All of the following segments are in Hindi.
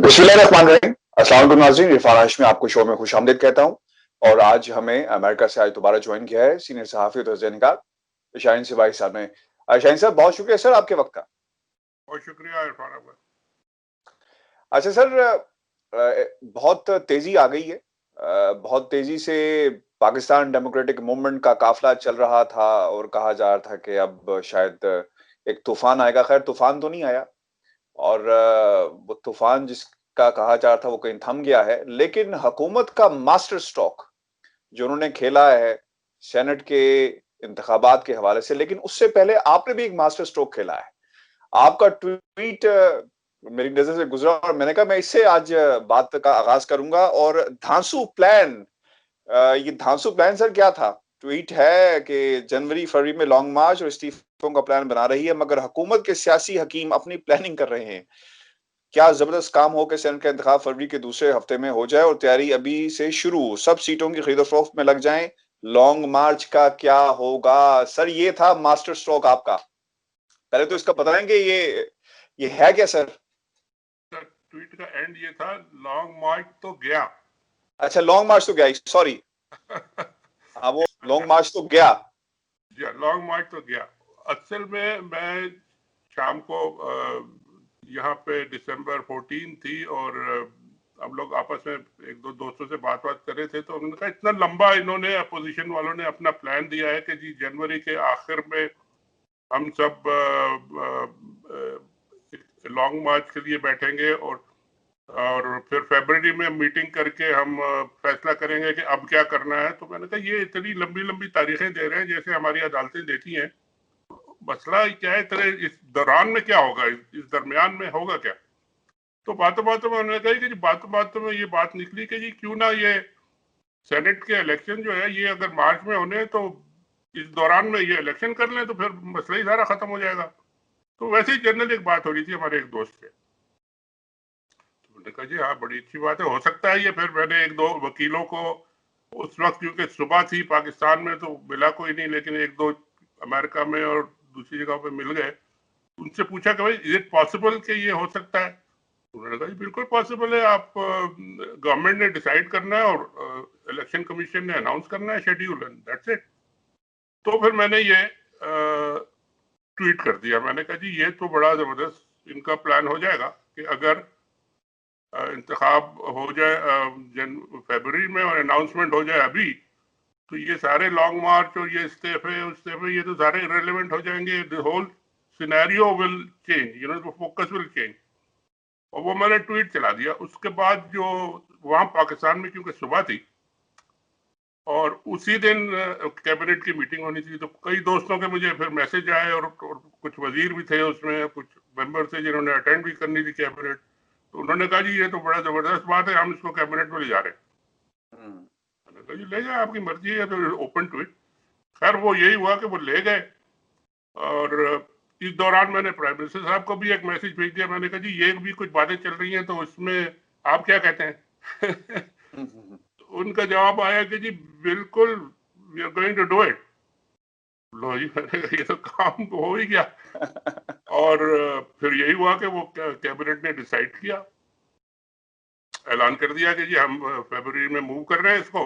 बिस्मिल्लाहिर्रहमानिर्रहीम। अस्सलाम वालेकुम नाज़रीन, इरफान हाशमी आपको शो में खुशामदीद कहता हूँ। और आज हमें अमेरिका से आज दोबारा ज्वाइन किया है सीनियर सहाफ़ी और तज्ज़िया निगार शाहीन सिपाही साहब ने। शाहीन साहब, बहुत शुक्रिया सर आपके वक्त का। बहुत शुक्रिया इरफान अहमद। अच्छा सर, बहुत तेजी आ गई है। बहुत तेजी से पाकिस्तान डेमोक्रेटिक मूवमेंट का काफिला चल रहा था और कहा जा रहा था कि अब शायद एक तूफान आएगा। खैर तूफान तो नहीं आया और वो तूफान जिसका कहा जा रहा था वो कहीं थम गया है। लेकिन हुकूमत का मास्टर स्ट्रोक जो उन्होंने खेला है सेनेट के इंतखाबात के हवाले से, लेकिन उससे पहले आपने भी एक मास्टर स्ट्रोक खेला है। आपका ट्वीट मेरी नजर से गुजरा और मैंने कहा मैं इससे आज बात का आगाज करूंगा। और धांसू प्लान, ये धांसू प्लान सर क्या था? ट्वीट है कि जनवरी फरवरी में लॉन्ग मार्च और इस्तीफों का प्लान बना रही है, मगर हुकूमत के सियासी हकीम अपनी प्लानिंग कर रहे हैं। क्या जबरदस्त काम हो कि सेनेट का इंतखाब फरवरी के दूसरे हफ्ते में हो जाए और तैयारी अभी से शुरू, सब सीटों की खरीदो फरोख्त में लग जाएं। लॉन्ग मार्च का क्या होगा? सर ये था मास्टर स्ट्रोक आपका। पहले तो इसका बताएंगे ये है क्या सर? ट्वीट का एंड ये था, लॉन्ग मार्च तो गया। अच्छा, लॉन्ग मार्च तो गया, सॉरी। हाँ, वो लॉन्ग मार्च तो गया। लॉन्ग मार्च तो गया। असल में मैं शाम को यहाँ पे दिसंबर 14 थी और हम लोग आपस में एक दो दोस्तों से बात कर रहे थे, तो उन्होंने कहा इतना लंबा इन्होंने अपोजिशन वालों ने अपना प्लान दिया है कि जी जनवरी के आखिर में हम सब लॉन्ग मार्च के लिए बैठेंगे और फिर फरवरी में मीटिंग करके हम फैसला करेंगे कि अब क्या करना है। तो मैंने कहा ये इतनी लंबी लंबी तारीखें दे रहे हैं जैसे हमारी अदालतें देती हैं। मसला क्या है, तेरे इस दौरान में क्या होगा, इस दरमियान में होगा क्या? तो बातों बातों में उन्होंने कहा कि बातों बातों में ये बात निकली कि जी क्यों ना ये सेनेट के इलेक्शन जो है ये अगर मार्च में होने तो इस दौरान में ये इलेक्शन कर लें तो फिर मसला ही सारा खत्म हो जाएगा। तो वैसे ही जनरल एक बात हो रही थी हमारे एक दोस्त से, तो मैंने कहा जी हाँ बड़ी अच्छी बात है, हो सकता है ये। फिर मैंने एक दो वकीलों को उस वक्त, क्योंकि सुबह थी पाकिस्तान में तो मिला कोई नहीं, लेकिन एक दो अमेरिका में और दूसरी जगह पे मिल गए, उनसे पूछा कि भाई इज इट पॉसिबल कि ये हो सकता है? उन्होंने कहा बिल्कुल पॉसिबल है, आप गवर्नमेंट ने डिसाइड करना है और इलेक्शन कमीशन ने अनाउंस करना है शेड्यूल एंड दैट्स इट। तो फिर मैंने ये ट्वीट कर दिया, मैंने कहा जी ये तो बड़ा जबरदस्त इनका प्लान हो जाएगा कि अगर इंतखाब हो जाए फरवरी में और अनाउंसमेंट हो जाए अभी, तो ये सारे लॉन्ग मार्च और ये इस्तीफे ये तो सारे इरेलेवेंट हो जाएंगे। The whole scenario will change, the focus will change. और वो मैंने ट्वीट चला दिया। उसके बाद जो वहां पाकिस्तान में क्योंकि सुबह थी और उसी दिन कैबिनेट की मीटिंग होनी थी, तो कई दोस्तों के मुझे फिर मैसेज आए और कुछ वजीर भी थे उसमें, कुछ मेंबर थे जिन्होंने अटेंड भी करनी थी कैबिनेट। तो उन्होंने कहा जी ये तो बड़ा जबरदस्त बात है, हम इसको कैबिनेट में ले जा रहे हैं। मैंने कहा जी ले जाए, आपकी मर्जी है। तो ओपन ट्वीट। खैर वो यही हुआ कि वो ले गए और इस दौरान मैंने प्राइम मिनिस्टर साहब को भी एक मैसेज भेज दिया। मैंने कहा जी ये भी कुछ बातें चल रही हैं तो उसमें आप क्या कहते हैं? उनका जवाब आया कि जी बिल्कुल we are going to do it. लो जी, मैंने कहा ये तो काम तो हो ही गया। और फिर यही हुआ कि वो कैबिनेट ने डिसाइड किया, ऐलान कर दिया कि जी हम फरवरी में मूव कर रहे हैं इसको।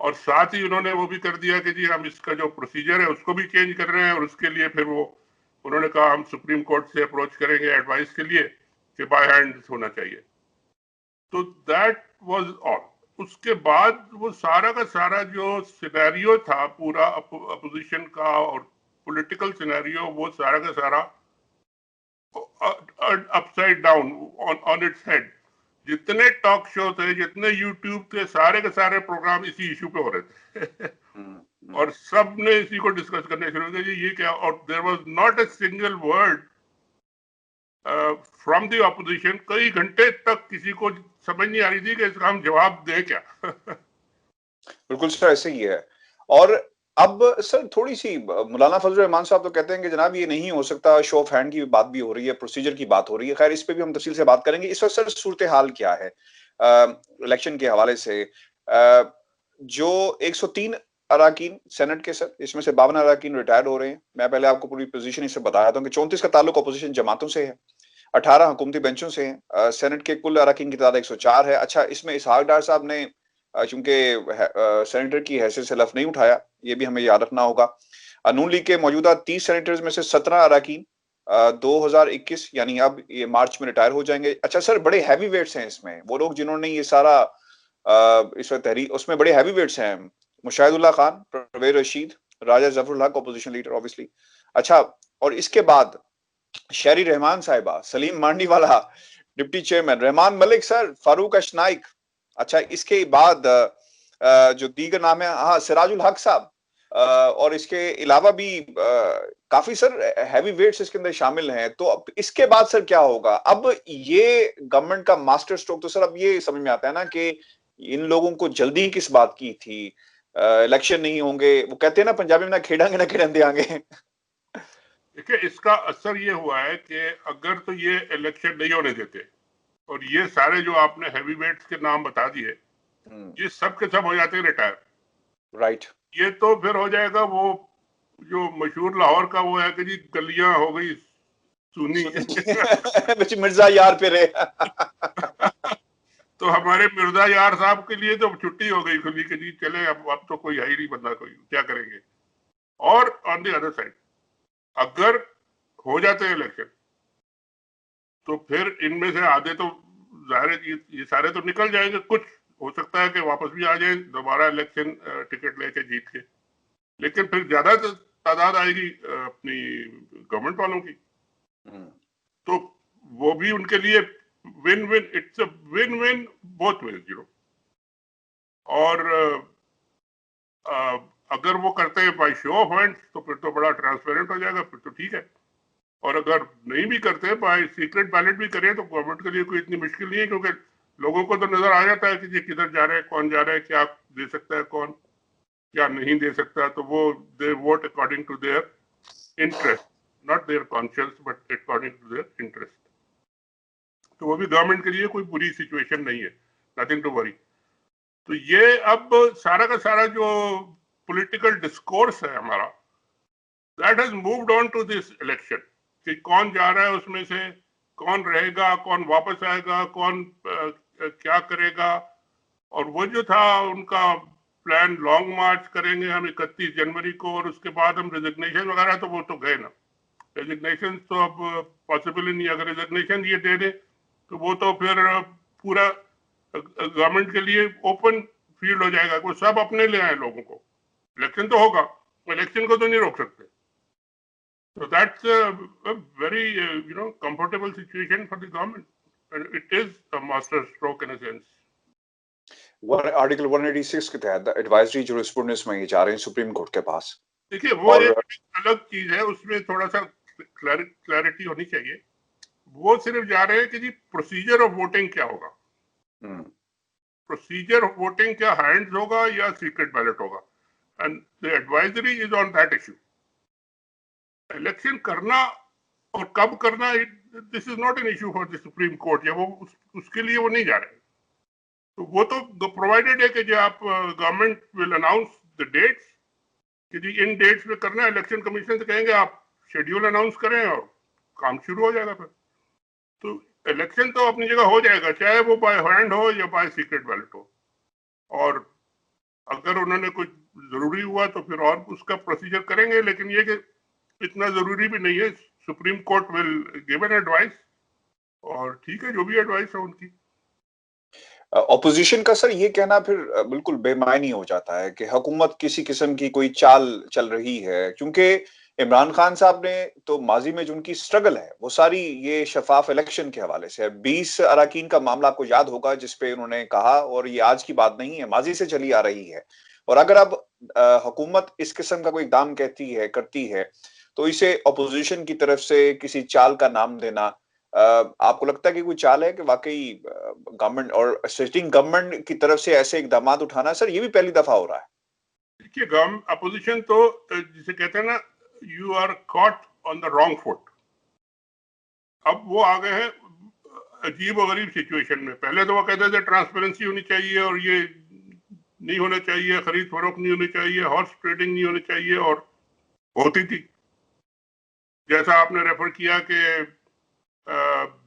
और साथ ही उन्होंने वो भी कर दिया कि जी हम इसका जो प्रोसीजर है उसको भी चेंज कर रहे हैं, और उसके लिए फिर वो उन्होंने कहा हम सुप्रीम कोर्ट से अप्रोच करेंगे एडवाइस के लिए कि बाय हैंड होना चाहिए। तो दैट वाज ऑल। उसके बाद वो सारा का सारा जो सिनेरियो था पूरा अपोजिशन का और पॉलिटिकल सिनेरियो, वो सारा का सारा upside down on its head. जितने टॉक शो थे, जितने यूट्यूब थे, सारे के सारे प्रोग्राम इसी इशू पे हो रहे थे। और सब ने इसी को डिस्कस करने शुरू किया, ये क्या। और there was not a single word from the opposition. कई घंटे तक किसी को समझ नहीं आ रही थी कि इसका हम जवाब दें क्या। बिल्कुल सर, ऐसे ही है। और अब सर थोड़ी सी मौलाना फजल रहमान साहब तो कहते हैं कि जनाब ये नहीं हो सकता, शो ऑफ हैंड की बात भी हो रही है, प्रोसीजर की बात हो रही है। खैर इस पे भी हम तफसील से बात करेंगे। इस वक्त सर सूरत हाल क्या है इलेक्शन के हवाले से? जो 103 अराकीन सेनेट के सर, इसमें से 52 अराकीन रिटायर्ड हो रहे हैं। मैं पहले आपको पूरी पोजीशन इससे बताया था कि 34 का ताल्लुक अपोजिशन जमातों से है 18 हुकूमती बेंचों से हैं। सेनेट के कुल अरकान की तादाद 104 है। अच्छा, इसमें इसहाक डार साहब ने चूँकि सेनेटर की हैसियत से लफ़ नहीं उठाया, ये भी हमें याद रखना होगा। नून लीग के मौजूदा 30 सेनेटर्स में से 17 अरकान 2021 यानी अब ये मार्च में रिटायर हो जाएंगे। अच्छा सर, बड़े हैवी वेट्स हैं इसमें, वो लोग जिन्होंने ये सारा इस वक्त तहरीक, उसमें बड़े हैवी वेट्स हैं, मुशाहिदुल्लाह खान, परवेज रशीद, राजा जफरुल हक ऑपोजिशन लीडर ऑब्वियसली। अच्छा, और इसके बाद शहरी रहमान साहिबा, Saleem Mandviwalla deputy chairman, Rehman Malik sir, Farooq अशनाइक। अच्छा, इसके बाद जो दीगर नाम है, हाँ, सिराजुल हक साहब, और इसके अलावा भी काफी सर हैवी वेट्स इसके अंदर शामिल हैं। तो अब इसके बाद सर क्या होगा? अब ये गवर्नमेंट का मास्टर स्ट्रोक तो सर अब ये समझ में आता है ना कि इन लोगों को जल्दी किस बात की थी। इलेक्शन नहीं होंगे, वो कहते हैं ना पंजाबी में, ना खेड़ांगे ना खिड़ंदे आगे। देखिए, इसका असर ये हुआ है कि अगर तो ये इलेक्शन नहीं होने देते और ये सारे जो आपने हैवी वेट्स के नाम बता दिए, ये सब के सब हो जाते हैं रिटायर। राइट। ये तो फिर हो जाएगा वो जो मशहूर लाहौर का वो है कि जी गलियां हो गई सुनी। मिर्जा यार पे रहे। तो हमारे मिर्जा यार साहब के लिए तो छुट्टी हो गई खुली कि जी चले, अब तो कोई है ही नहीं बंदा, कोई क्या करेंगे। और ऑन द अदर साइड, अगर हो जाते हैं इलेक्शन तो फिर इनमें से आधे तो जाहिर है ये सारे तो निकल जाएंगे, कुछ हो सकता है कि वापस भी आ जाए दोबारा इलेक्शन टिकट लेके जीत के, लेकिन फिर ज्यादा तादाद आएगी अपनी गवर्नमेंट वालों की। तो वो भी उनके लिए win win, it's a win win both ways, you know. और अगर वो करते हैं बाय शो ऑफ हैंड्स तो फिर तो बड़ा ट्रांसपेरेंट हो जाएगा, फिर तो ठीक है। और अगर नहीं भी करते, बाय सीक्रेट बैलेट भी करें, तो गवर्नमेंट के लिए कोई इतनी मुश्किल नहीं है, क्योंकि लोगों को तो नजर आ जाता है कि ये किधर जा रहा है, कौन जा रहा है, क्या दे सकता है, कौन क्या नहीं दे सकता। तो वो they vote according to their interest, not their conscious but according to their interest. तो वो भी गवर्नमेंट के लिए कोई बुरी सिचुएशन नहीं है, नथिंग टू वरी। तो ये अब सारा का सारा जो पॉलिटिकल डिस्कोर्स है हमारा, that has moved on to this election, कि कौन जा रहा है उसमें से, कौन रहेगा, कौन वापस आएगा, कौन क्या करेगा। और वो जो था उनका प्लान, लॉन्ग मार्च करेंगे हम 31 जनवरी को और उसके बाद हम रेजिग्नेशन वगैरह, तो वो तो गए ना। रेजिग्नेशन तो अब पॉसिबल ही नहीं। अगर रेजिग्नेशन ये दे दे तो वो तो फिर पूरा गवर्नमेंट के लिए ओपन फील्ड हो जाएगा, वो सब अपने ले आए लोगों को। इलेक्शन तो होगा, इलेक्शन को तो नहीं रोक सकते। So that's a very comfortable situation for the government, and it is a master stroke in a sense. Article 186 के तहत एडवाइजरी जुरिस्प्रूडेंस में ये जा रहे हैं सुप्रीम कोर्ट के पास। देखिए, वो एक अलग चीज है, उसमें थोड़ा सा क्लैरिटी होनी चाहिए। वो सिर्फ जा रहे हैं कि जी प्रोसीजर ऑफ वोटिंग क्या होगा। प्रोसीजर ऑफ वोटिंग क्या हैंड्स होगा या सीक्रेट बैलेट होगा, and the advisory is on that issue. Election करना और कब करना, this is not an issue for the supreme court, या वो उसके लिए वो नहीं जा रहे। तो वो तो प्रोवाइडेड है कि जो आप government will announce the dates कि जी इन डेट्स पे करना है। इलेक्शन कमीशन से कहेंगे आप शेड्यूल अनाउंस करें और काम शुरू हो जाएगा फिर। तो इलेक्शन तो अपनी जगह हो जाएगा, चाहे वो बाय हैंड हो या बाय सीक्रेट बैलेट हो। और अगर उन्होंने कुछ जरूरी हुआ तो फिर और उसका प्रोसीजर करेंगे, लेकिन ये कि इतना जरूरी भी नहीं है। Supreme court will give an advice, और ठीक है जो भी एडवाइस है उनकी। ऑपोजिशन का सर ये कहना फिर बिल्कुल बेमानी हो जाता है कि हुकूमत किसी किस्म की कोई चाल चल रही है, क्योंकि इमरान खान साहब ने तो माजी में जो उनकी स्ट्रगल है वो सारी ये शफाफ इलेक्शन के हवाले से है। 20 अरकान का मामला आपको याद होगा जिसपे उन्होंने कहा, और ये आज की बात नहीं है, माजी से चली आ रही है। और अगर अब हुकूमत इस किस्म का कोई इक़दाम कहती है, करती है, तो इसे ऑपोजिशन की तरफ से किसी चाल का नाम देना, आपको लगता है कि कोई चाल है कि वाकई गवर्नमेंट और सिटिंग गवर्नमेंट की तरफ से ऐसे इकदाम उठाना? सर ये भी पहली दफा हो रहा है। देखिए, गवर्नमेंट अपोजिशन तो जिसे कहते हैं ना, you are caught on the wrong foot. अब वो आ गए हैं अजीब और गरीब सिचुएशन में। पहले तो वो कहते थे ट्रांसपेरेंसी होनी चाहिए और ये नहीं होना चाहिए, खरीद फरोख्त नहीं होनी चाहिए, हॉर्स ट्रेडिंग नहीं होनी चाहिए, और होती थी। जैसा आपने रेफर किया कि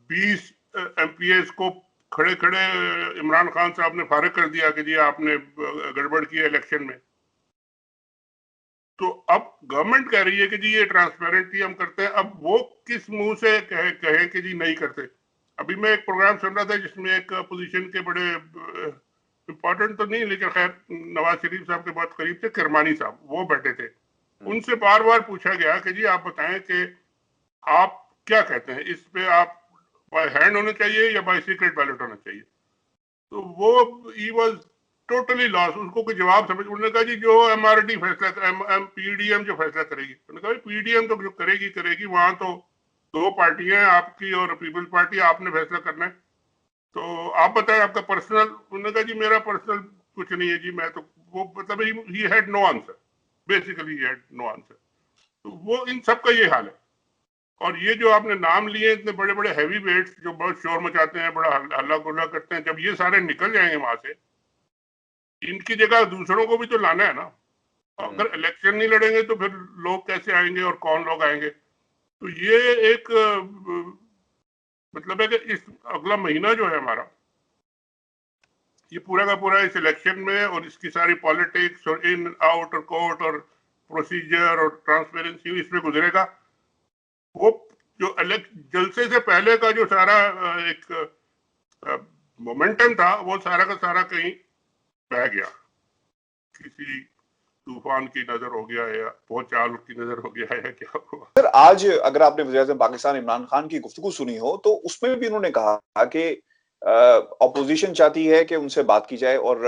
20 MPs को खड़े खड़े इमरान खान साहब ने फारिग कर दिया कि जी आपने गड़बड़ की इलेक्शन में। तो अब गवर्नमेंट कह रही है कि जी ये ट्रांसपेरेंटली हम करते हैं। अब वो किस मुंह से कहे कि जी नहीं करते। अभी मैं एक प्रोग्राम सुन रहा था जिसमें एक अपोजिशन के बड़े इंपॉर्टेंट तो नहीं लेकिन खैर नवाज शरीफ साहब के बहुत करीब थे, किरमानी साहब, वो बैठे थे। उनसे बार बार पूछा गया कि जी आप बताएं कि आप क्या कहते हैं इस पे, आप बाय हैंड होना चाहिए या बाय सीक्रेट बैलेट होना चाहिए। तो वो ही वाज टोटली लॉस, उसको कोई जवाब समझ। उन्होंने कहा जी जो MRD फैसला, PDM जो फैसला करेगी। उन्होंने कहा PDM तो जो करेगी करेगी, वहां तो दो पार्टियां हैं, आपकी और पीपल्स पार्टी, आपने फैसला करना है। तो आप बताएं आपका पर्सनल। उन्होंने कहा जी मेरा पर्सनल कुछ नहीं है जी, मैं तो वो मतलब he had no answer, basically he had no answer. तो वो इन सब का ये हाल है। और ये जो आपने नाम लिए इतने बड़े बड़े हैवी वेट्स जो बहुत शोर मचाते हैं, बड़ा हल्ला गुल्ला करते हैं, जब ये सारे निकल जाएंगे वहां से, इनकी जगह दूसरों को भी तो लाना है ना। अगर इलेक्शन नहीं लड़ेंगे तो फिर लोग कैसे आएंगे और कौन लोग आएंगे। तो ये एक मतलब है कि इस अगला महीना जो है हमारा, ये पूरा का पूरा इस इलेक्शन में और इसकी सारी पॉलिटिक्स और इन आउट और कोर्ट और प्रोसीजर और ट्रांसपेरेंसी इसमें गुजरेगा। वो जो जलसे से पहले का जो सारा एक मोमेंटम था, वो सारा का सारा कहीं बह गया, किसी तूफान की नजर हो गया या भूचाल की नजर हो गया है, क्या हुआ। सर आज अगर आपने वज़ीर-ए-आज़म पाकिस्तान इमरान खान की गुफ्तगू सुनी हो तो उसमें भी उन्होंने कहा कि ऑपोजिशन चाहती है कि उनसे बात की जाए और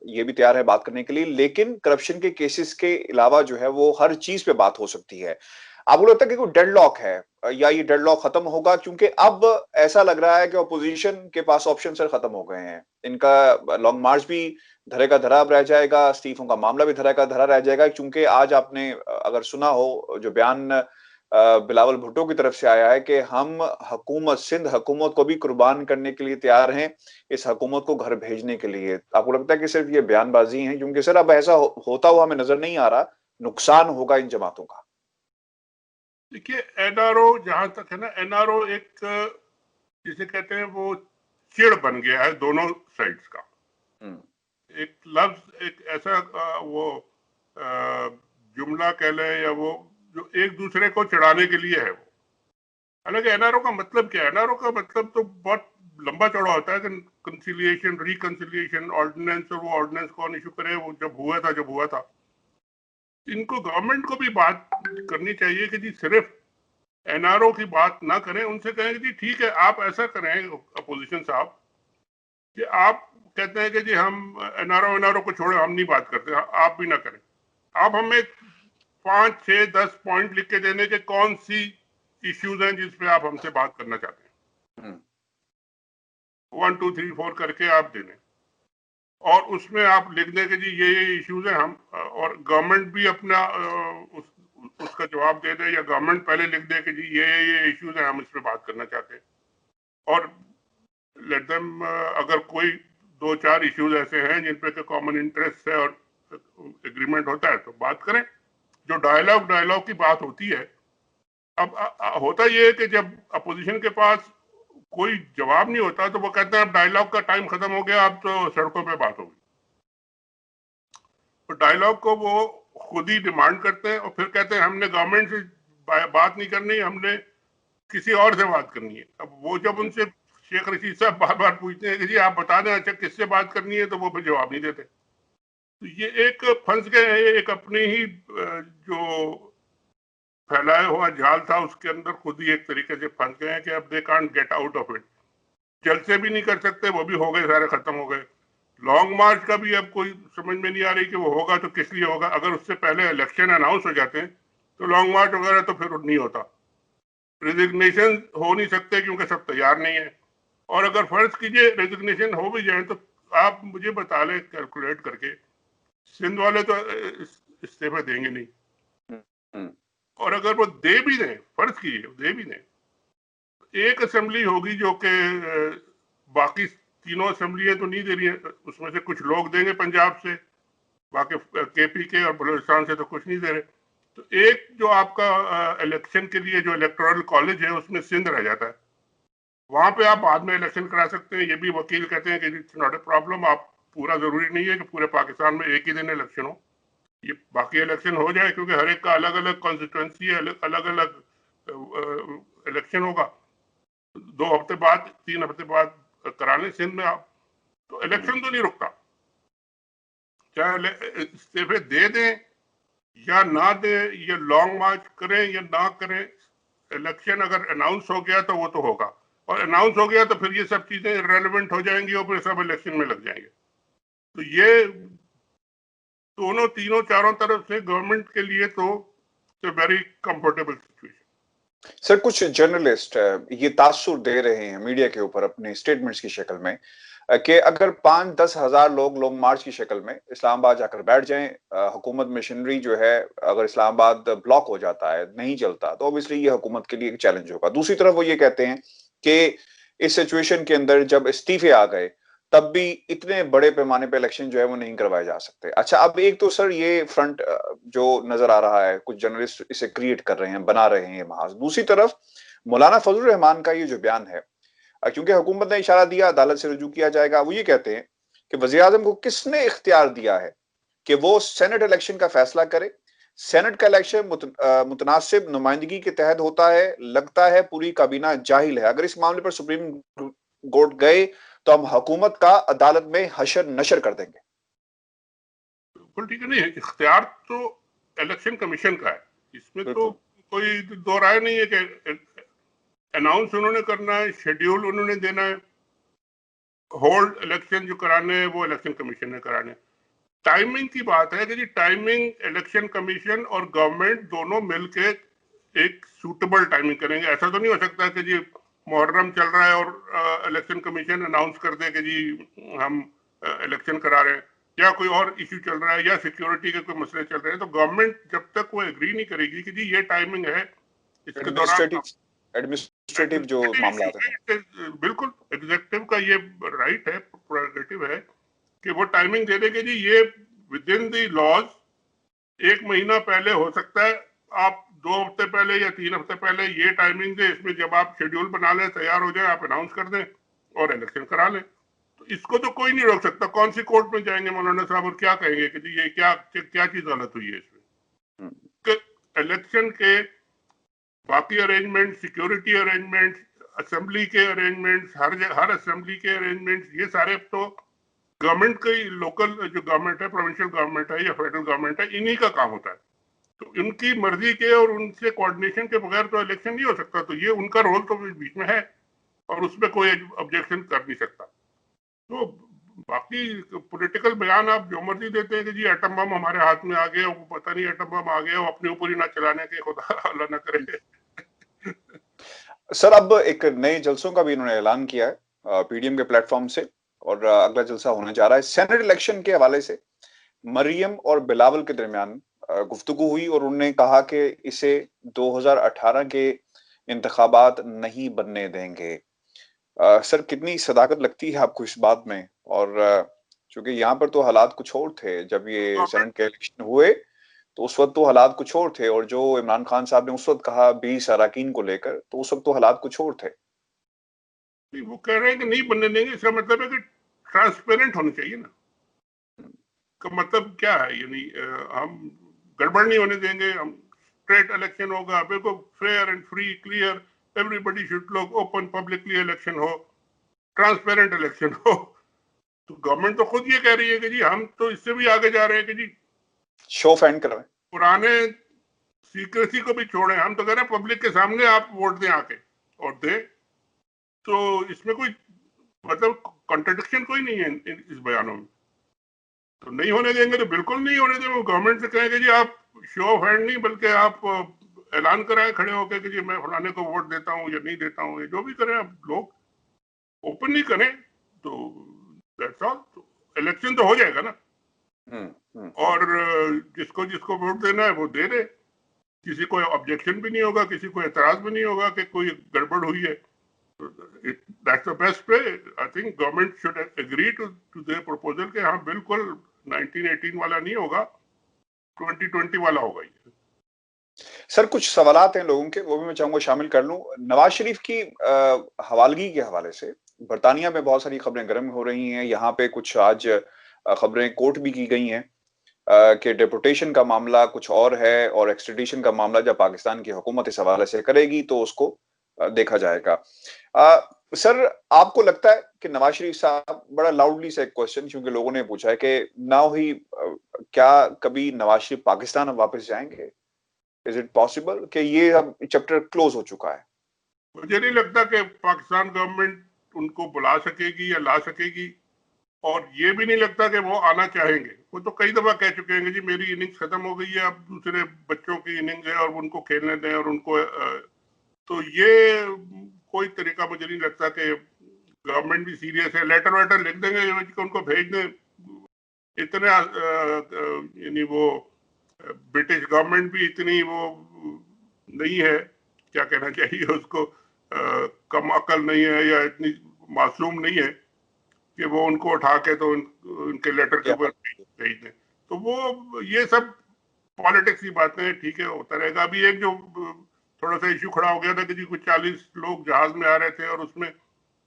ये भी तैयार है बात करने के लिए, लेकिन करप्शन के केसेस के अलावा जो है वो हर चीज पे बात हो सकती है। आपको लगता है कि कोई डेडलॉक है या ये डेडलॉक खत्म होगा? क्योंकि अब ऐसा लग रहा है कि ऑपोजिशन के पास ऑप्शन सर खत्म हो गए हैं। इनका लॉन्ग मार्च भी धरे का धरा अब रह जाएगा, इस्तीफों का मामला भी धरे का धरा रह जाएगा, क्योंकि आज आपने अगर सुना हो जो बयान बिलावल भुट्टो की तरफ से आया है कि हम हुकूमत, सिंध हुकूमत को भी कुर्बान करने के लिए तैयार हैं, इस हुकूमत को घर भेजने के लिए। आपको लगता है कि सिर्फ ये बयानबाजी है? क्योंकि सर अब ऐसा होता हुआ हमें नजर नहीं आ रहा, नुकसान होगा इन जमातों का। देखिए NRO जहां तक है ना, NRO एक जिसे कहते हैं वो चिड़ बन गया है दोनों साइड्स का। एक लफ्ज, एक ऐसा वो जुमला कह लें या वो जो एक दूसरे को चिढ़ाने के लिए है वो। हालांकि NRO का मतलब क्या है? NRO का मतलब तो बहुत लंबा चौड़ा होता है कि कंसिलिएशन, रिकंसिलिएशन, ऑर्डिनेंस, और वो ऑर्डिनेंस कौन इशू करे, वो जब हुआ था। इनको गवर्नमेंट को भी बात करनी चाहिए कि जी सिर्फ NRO की बात ना करें, उनसे कहें कि जी ठीक है आप ऐसा करें अपोजिशन साहब कि आप कहते हैं कि जी हम NRO को छोड़े, हम नहीं बात करते, आप भी ना करें। आप हमें 5, 6, 10 पॉइंट लिख के देने के कौन सी इश्यूज हैं जिस पे आप हमसे बात करना चाहते हैं। 1, 2, 3, 4 करके आप देने, और उसमें आप लिख दें कि जी ये इश्यूज हैं हम, और गवर्नमेंट भी अपना उसका जवाब दे दे, या गवर्नमेंट पहले लिख दे कि जी ये इश्यूज हैं, हम इस पे बात करना चाहते हैं। और लेट देम, अगर कोई 2-4 इश्यूज ऐसे हैं जिन पे कॉमन इंटरेस्ट है और एग्रीमेंट होता है तो बात करें। जो डायलॉग की बात होती है, अब होता ये है कि जब अपोजिशन के पास कोई जवाब नहीं होता तो वो कहते हैं अब डायलॉग का टाइम खत्म हो गया, अब तो सड़कों पे बात होगी। तो डायलॉग को वो खुद ही डिमांड करते हैं और फिर कहते हैं हमने गवर्नमेंट से बात नहीं करनी, हमने किसी और से बात करनी है। अब वो जब उनसे शेख रशीद साहब बार बार पूछते हैं कि जी आप बता दें अच्छा किससे बात करनी है, तो वो फिर जवाब नहीं देते। तो ये एक फंस गए हैं, एक अपने ही जो फैलाया हुआ जाल था उसके अंदर खुद ही एक तरीके से फंस गए हैं कि अब they can't get out of it. जल से भी नहीं कर सकते, वो भी हो गए, सारे खत्म हो गए। लॉन्ग मार्च का भी अब कोई समझ में नहीं आ रही कि वो होगा तो किस लिए होगा। अगर उससे पहले इलेक्शन अनाउंस हो जाते हैं तो लॉन्ग मार्च वगैरह तो फिर नहीं होता। रेजिग्नेशन हो नहीं सकते क्योंकि सब तैयार नहीं है। और अगर फर्ज कीजिए रेजिग्नेशन हो भी जाए तो आप मुझे बता लें कैलकुलेट करके, सिंध वाले तो इस्तीफा देंगे नहीं। और अगर वो दे भी दें, फर्ज कीजिए दे भी दें, एक असेंबली होगी जो कि बाकी तीनों असेंबलियां तो नहीं दे रही है, उसमें से कुछ लोग देंगे पंजाब से, बाकी KP के और बलूचिस्तान से तो कुछ नहीं दे रहे। तो एक जो आपका इलेक्शन के लिए जो इलेक्टोरल कॉलेज है उसमें सिंध रह जाता है। वहां पे आप बाद में इलेक्शन करा सकते हैं। ये भी वकील कहते हैं कि इट्स नॉट ए प्रॉब्लम, आप पूरा जरूरी नहीं है कि पूरे पाकिस्तान में एक ही दिन इलेक्शन हो, ये बाकी इलेक्शन हो जाए, क्योंकि हर एक का अलग अलग कॉन्स्टिट्यूंसी है, अलग अलग इलेक्शन होगा 2 हफ्ते बाद 3 हफ्ते बाद कराने सिंध में आप, तो इलेक्शन तो नहीं रुकता, चाहे इस्तीफे दे दें या ना दे, ये लॉन्ग मार्च करें या ना करें, इलेक्शन अगर अनाउंस हो गया तो वो तो होगा, और अनाउंस हो गया तो फिर ये सब चीजें इररिलेवेंट हो जाएंगी और फिर सब इलेक्शन में लग जाएंगे। तो ये दोनों तीनों चारों तरफ से गवर्नमेंट के लिए तो वेरी कंफर्टेबल सिचुएशन। सर कुछ जर्नलिस्ट ये तासुर दे रहे हैं मीडिया के ऊपर अपने स्टेटमेंट्स की शक्ल में कि अगर 5-10 हजार लोग लॉन्ग मार्च की शक्ल में इस्लामाबाद जाकर बैठ जाएं, हुकूमत मशीनरी जो है अगर इस्लामाबाद ब्लॉक हो जाता है, नहीं चलता, तो ऑब्वियसली ये हुकूमत के लिए एक चैलेंज होगा। दूसरी तरफ वो ये कहते हैं कि इस सिचुएशन के अंदर जब इस्तीफे आ गए तब भी इतने बड़े पैमाने पे इलेक्शन जो है वो नहीं करवाए जा सकते। अच्छा, अब एक तो सर ये फ्रंट जो नजर आ रहा है, कुछ जर्नलिस्ट इसे क्रिएट कर रहे हैं, बना रहे हैं महाज। दूसरी तरफ मौलाना फजल रहमान का ये जो बयान है, क्योंकि हुकूमत ने इशारा दिया अदालत से रुजू किया जाएगा, वो ये कहते हैं कि वजीर आजम को किसने इख्तियार दिया है कि वो सेनेट इलेक्शन का फैसला करे। सेनेट का इलेक्शन मुतनासिब नुमाइंदगी के तहत होता है, लगता है पूरी काबीना जाहिल है। अगर इस मामले पर सुप्रीम कोर्ट गए तो हम हुकूमत का अदालत में हशर नशर कर देंगे। बिल्कुल ठीक है, नहीं इख्तियार तो इलेक्शन कमीशन का है, इसमें तो कोई दो राय नहीं है कि अनाउंस उन्होंने करना है, शेड्यूल उन्होंने देना है, होल्ड इलेक्शन जो कराने हैं वो इलेक्शन कमीशन ने कराने। टाइमिंग की बात है कि जी टाइमिंग इलेक्शन कमीशन और गवर्नमेंट दोनों मिलके एक सूटेबल टाइमिंग करेंगे। ऐसा तो नहीं हो सकता कि जी मुहर्रम चल रहा है और इलेक्शन कमीशन अनाउंस कर दे कि जी हम इलेक्शन करा रहे हैं, या कोई और इश्यू चल रहा है या सिक्योरिटी के कोई मसले चल रहे हैं, तो गवर्नमेंट जब तक वो एग्री नहीं करेगी कि जी ये टाइमिंग है, इसके दौरान एडमिनिस्ट्रेटिव जो मामला है, बिल्कुल एग्जेक्टिव का ये राइट है, प्रोरेगेटिव है कि वो टाइमिंग दे देंगे जी ये विद इन द लॉज 1 महीना पहले हो सकता है, आप 2 हफ्ते पहले या 3 हफ्ते पहले ये टाइमिंग दे, इसमें जब आप शेड्यूल बना लें, तैयार हो जाए, आप अनाउंस कर दें और इलेक्शन करा लें। तो इसको तो कोई नहीं रोक सकता। कौन सी कोर्ट में जाएंगे मौलाना साहब और क्या कहेंगे कि जी ये क्या चीज गलत हुई है इसमें। इलेक्शन के बाकी अरेंजमेंट, सिक्योरिटी अरेंजमेंट, असेंबली के अरेंजमेंट्स, हर असेंबली के अरेंजमेंट्स, ये सारे अब तो गवर्नमेंट का ही, लोकल जो गवर्नमेंट है, प्रोविंशियल गवर्नमेंट है या फेडरल गवर्नमेंट है, इन्हीं का काम होता है। तो इनकी मर्जी के और उनसे कोऑर्डिनेशन के बगैर तो इलेक्शन नहीं हो सकता। तो ये उनका रोल तो बीच में है और उसमें कोई ऑब्जेक्शन कर नहीं सकता। तो बाकी पॉलिटिकल बयान आप जो मर्जी देते हैं कि जी एटम बम हमारे हाथ में आ गया, वो पता नहीं एटम बम आ गया, वो अपने ऊपर ही ना चलाने के, खुदा अल्लाह ना करे। सर अब एक नए जलसों का भी इन्होंने ऐलान किया है पीडीएम के प्लेटफॉर्म से, और अगला जलसा होने जा रहा है सेनेट इलेक्शन के हवाले से। मरियम और बिलावल के दरमियान गुफ्तगू हुई और उन्होंने कहा कि इसे 2018 के इंतखाबात नहीं बनने देंगे। सर कितनी सदाकत लगती है आपको इस बात में? और चूंकि यहाँ पर तो हालात कुछ और थे जब ये सेनेट के इलेक्शन हुए, तो उस वक्त तो हालात कुछ और थे, और जो इमरान खान साहब ने उस वक्त कहा 20 अरकान को लेकर, तो उस वक्त तो हालात कुछ और थे। वो कह रहे हैं कि नहीं बनने देंगे, इसका मतलब है कि ट्रांसपेरेंट होने चाहिए ना। का मतलब क्या है, यानी हम गड़बड़ नहीं होने देंगे, हम स्ट्रेट इलेक्शन होगा, बिल्कुल fair and free clear, everybody should look open, publicly election हो, ट्रांसपेरेंट इलेक्शन हो। तो गवर्नमेंट तो खुद ये कह रही है कि जी हम तो इससे भी आगे जा रहे हैं कि जी शो ऑफ हैंड करवाएं, पुराने सीक्रेसी को भी छोड़ें। हम तो कह रहे हैं पब्लिक के सामने आप वोट दें आके और दे। तो इसमें कोई मतलब कॉन्ट्रडिक्शन कोई नहीं है इस बयानों में। तो नहीं होने देंगे तो बिल्कुल नहीं होने देंगे। गवर्नमेंट से कहेंगे जी आप शो ऑफ हैंड नहीं, बल्कि आप ऐलान कराएं खड़े होकर कि जी मैं फलाने को वोट देता हूँ या नहीं देता हूँ, जो भी करें आप, लोग ओपन नहीं करें तो दैट्स ऑल। तो इलेक्शन तो हो जाएगा ना, और जिसको जिसको वोट देना है वो दे दे, किसी को ऑब्जेक्शन भी नहीं होगा, किसी को एतराज भी नहीं होगा कि कोई गड़बड़ हुई है। That's the best way. I think government should agree to their proposal के हाँ बिल्कुल 1918 वाला नहीं होगा, 2020 वाला होगा ये। सर कुछ सवालात हैं लोगों के, वो भी मैं चाहूँगा शामिल कर लूँ। नवाज़ शरीफ की हवालगी के हवाले से बरतानिया में बहुत सारी खबरें गर्म हो रही हैं। यहाँ पे कुछ आज खबरें कोट भी की गई हैं कि डिपोर्टेशन का मामला कुछ और है और एक्स्ट्राडिशन का मामला जब पाकिस्तान की हुकूमत इस हवाले से करेगी तो उसको देखा जाएगा। सर आपको लगता है कि नवाज़ शरीफ साहब बड़ा लाउडली सा एक क्वेश्चन क्योंकि लोगों ने पूछा है कि नाउ ही क्या कभी नवाज़ शरीफ पाकिस्तान अब वापस जाएँगे? इज़ इट पॉसिबल कि ये अब चैप्टर क्लोज़ हो चुका है? मुझे नहीं लगता कि पाकिस्तान गवर्नमेंट उनको बुला सकेगी या ला सकेगी, और ये भी नहीं लगता कि वो आना चाहेंगे। वो तो कई दफा कह चुके हैं कि जी मेरी इनिंग्स खत्म हो गई है, अब दूसरे बच्चों की इनिंग्स है और उनको खेलने दें, और उनको तो ये कोई तरीका मुझे नहीं लगता कि गवर्नमेंट भी सीरियस है। लेटर वेटर लिख देंगे उनको भेज दें, इतने यानी वो ब्रिटिश गवर्नमेंट भी इतनी वो नहीं है, क्या कहना चाहिए उसको, कम अकल नहीं है या इतनी मासूम नहीं है कि वो उनको उठा के तो उनके लेटर के क्या ऊपर भेज दें। तो वो ये सब पॉलिटिक्स की बातें ठीक है, होता रहेगा। अभी एक जो थोड़ा सा इश्यू खड़ा हो गया था कि जी कुछ 40 लोग जहाज में आ रहे थे और उसमें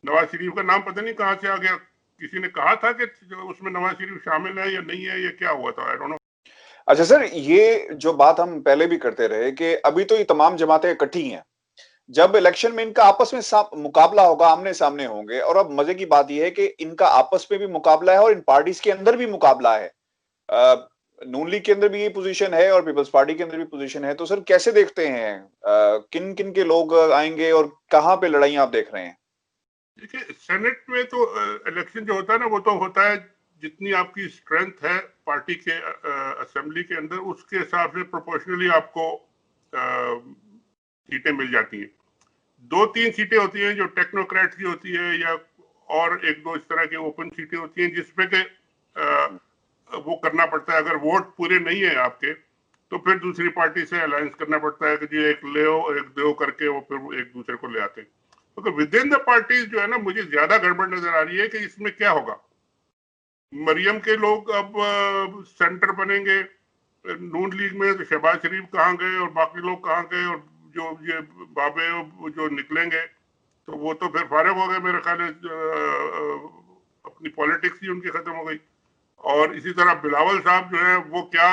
नवाज शरीफ का नाम पता नहीं कहाँ से आ गया। किसी ने कहा था कि उसमें नवाज शरीफ शामिल है या नहीं है, या क्या हुआ था, आई डोंट नो। अच्छा सर, ये जो बात हम पहले भी करते रहे कि अभी तो ये तमाम जमातें इकट्ठी हैं। जब इलेक्शन में इनका आपस में मुकाबला होगा, आमने-सामने होंगे और अब मज़े की बात ये है कि इनका आपस में भी मुकाबला है और इन पार्टीज़ के अंदर भी मुकाबला है। नून लीग के अंदर भी ये पोज़ीशन है और पीपल्स पार्टी के अंदर भी पोज़ीशन है। तो सर कैसे देखते हैं किन-किन के लोग आएँगे और कहाँ पे लड़ाइयाँ आप देख रहे हैं? देखिए, सेनेट में तो इलेक्शन जो होता है ना, वो तो होता है जितनी आपकी स्ट्रेंथ है पार्टी के असेंबली के अंदर, उसके हिसाब से प्रोपोर्शनली आपको सीटें मिल जाती हैं। 2-3 सीटें होती हैं जो टेक्नोक्रेट की होती है, या और 1-2 इस तरह की ओपन सीटें होती हैं जिसपे के वो करना पड़ता है। अगर वोट पूरे नहीं है आपके, तो फिर दूसरी पार्टी से अलायंस करना पड़ता है कि जी एक ले ओ, एक दो करके वो फिर एक दूसरे को ले आते हैं। तो विद इन द पार्टीज जो है ना, मुझे ज्यादा गड़बड़ नजर आ रही है कि इसमें क्या होगा। मरियम के लोग अब सेंटर बनेंगे नून लीग में, तो शहबाज शरीफ कहाँ गए और बाकी लोग कहाँ गए, और जो ये बाबे जो निकलेंगे तो वो तो फिर फारिग हो गए मेरे ख्याल है, अपनी पॉलिटिक्स ही उनकी खत्म हो गई। और इसी तरह बिलावल साहब जो है वो क्या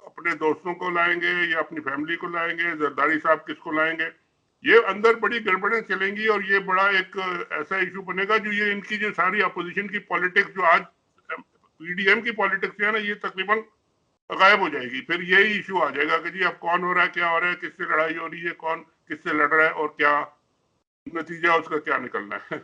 अपने दोस्तों को लाएंगे या अपनी फैमिली को लाएंगे, जरदारी साहब किसको लाएंगे, ये अंदर बड़ी गड़बड़ें चलेंगी। और ये बड़ा एक ऐसा इशू बनेगा जो ये इनकी जो सारी अपोजिशन की पॉलिटिक्स जो आज पीडीएम की पॉलिटिक्स है ना, ये तकरीबन गायब हो जाएगी। फिर यही इशू आ जाएगा कि जी अब कौन हो रहा है, क्या हो रहा है, किससे लड़ाई हो रही है, कौन किससे लड़ रहा है और क्या नतीजा उसका क्या निकलना है।